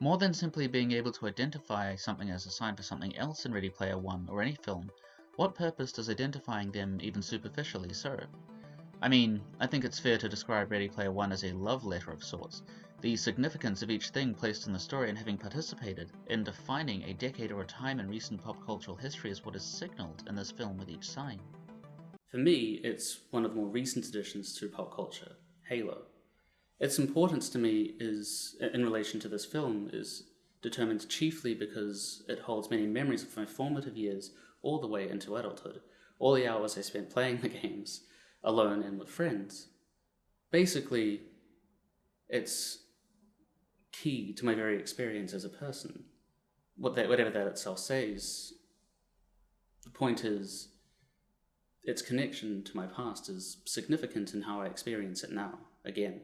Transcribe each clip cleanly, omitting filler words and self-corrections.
More than simply being able to identify something as a sign for something else in Ready Player One or any film, what purpose does identifying them even superficially serve? I mean, I think it's fair to describe Ready Player One as a love letter of sorts, the significance of each thing placed in the story and having participated in defining a decade or a time in recent pop cultural history is what is signalled in this film with each sign. For me, it's one of the more recent additions to pop culture, Halo. Its importance to me is, in relation to this film, is determined chiefly because it holds many memories of my formative years all the way into adulthood, all the hours I spent playing the games, alone and with friends. Basically, it's key to my very experience as a person. Whatever that itself says, the point is, its connection to my past is significant in how I experience it now, again.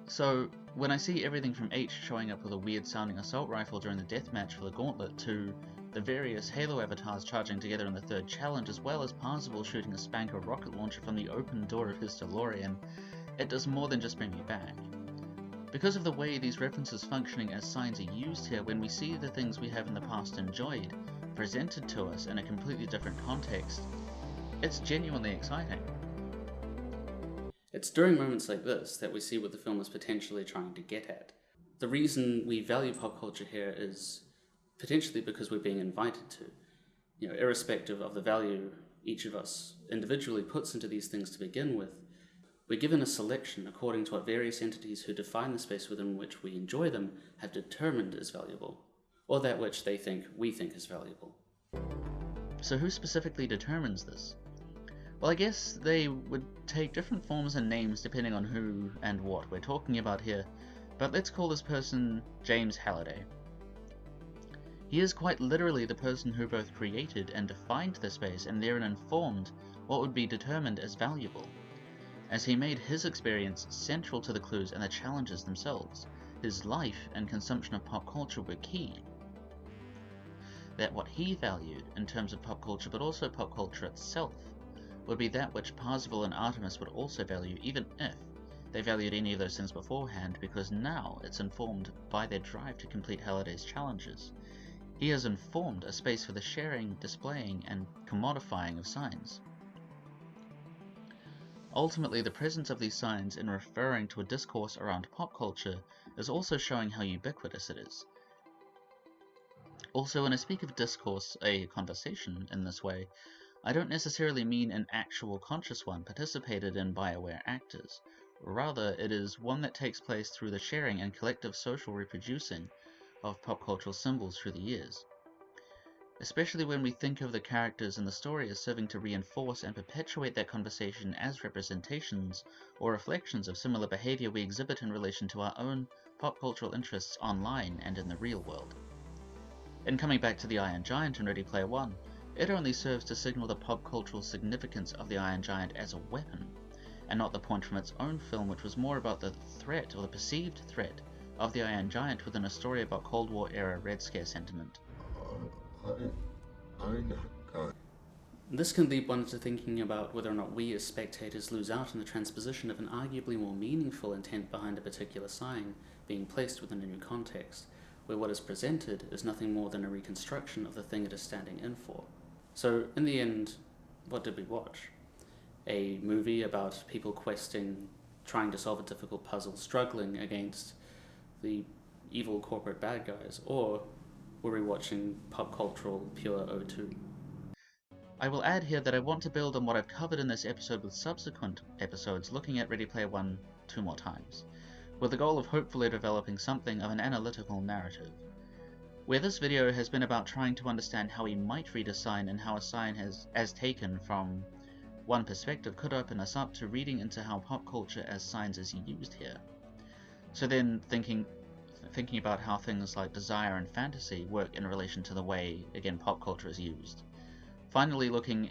So, when I see everything from H showing up with a weird-sounding assault rifle during the deathmatch for the gauntlet, to the various Halo avatars charging together in the third challenge, as well as Parzival shooting a Spanker rocket launcher from the open door of his DeLorean, it does more than just bring me back. Because of the way these references functioning as signs are used here, when we see the things we have in the past enjoyed, presented to us in a completely different context, it's genuinely exciting. It's during moments like this that we see what the film is potentially trying to get at. The reason we value pop culture here is potentially because we're being invited to. Irrespective of the value each of us individually puts into these things to begin with, we're given a selection according to what various entities who define the space within which we enjoy them have determined is valuable, or that which they think we think is valuable. So who specifically determines this? Well, I guess they would take different forms and names depending on who and what we're talking about here, but let's call this person James Halliday. He is quite literally the person who both created and defined the space and therein informed what would be determined as valuable, as he made his experience central to the clues and the challenges themselves. His life and consumption of pop culture were key. That what he valued in terms of pop culture, but also pop culture itself, would be that which Parzival and Artemis would also value, even if they valued any of those things beforehand, because now it's informed by their drive to complete Halliday's challenges. He has informed a space for the sharing, displaying, and commodifying of signs. Ultimately, the presence of these signs in referring to a discourse around pop culture is also showing how ubiquitous it is. Also, when I speak of discourse, a conversation, in this way, I don't necessarily mean an actual conscious one participated in by aware actors. Rather, it is one that takes place through the sharing and collective social reproducing of pop cultural symbols through the years. Especially when we think of the characters in the story as serving to reinforce and perpetuate that conversation as representations or reflections of similar behavior we exhibit in relation to our own pop cultural interests online and in the real world. In coming back to the Iron Giant in Ready Player One, it only serves to signal the pop cultural significance of the Iron Giant as a weapon, and not the point from its own film, which was more about the threat, or the perceived threat, of the Iron Giant within a story about Cold War era Red Scare sentiment. This can lead one to thinking about whether or not we as spectators lose out in the transposition of an arguably more meaningful intent behind a particular sign being placed within a new context, where what is presented is nothing more than a reconstruction of the thing it is standing in for. So, in the end, what did we watch? A movie about people questing, trying to solve a difficult puzzle, struggling against the evil corporate bad guys, or were we watching pop cultural pure O2? I will add here that I want to build on what I've covered in this episode with subsequent episodes looking at Ready Player One 2 more times, with the goal of hopefully developing something of an analytical narrative. Where this video has been about trying to understand how we might read a sign and how a sign as taken from one perspective could open us up to reading into how pop culture as signs is used here. So then thinking about how things like desire and fantasy work in relation to the way, again, pop culture is used. Finally looking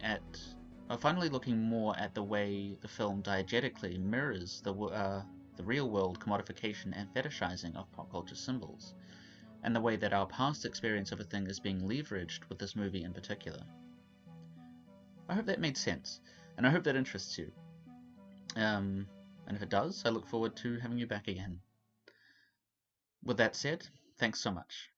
more at the way the film diegetically mirrors the real world commodification and fetishizing of pop culture symbols, and the way that our past experience of a thing is being leveraged with this movie in particular. I hope that made sense, and I hope that interests you. And if it does, I look forward to having you back again. With that said, Thanks so much.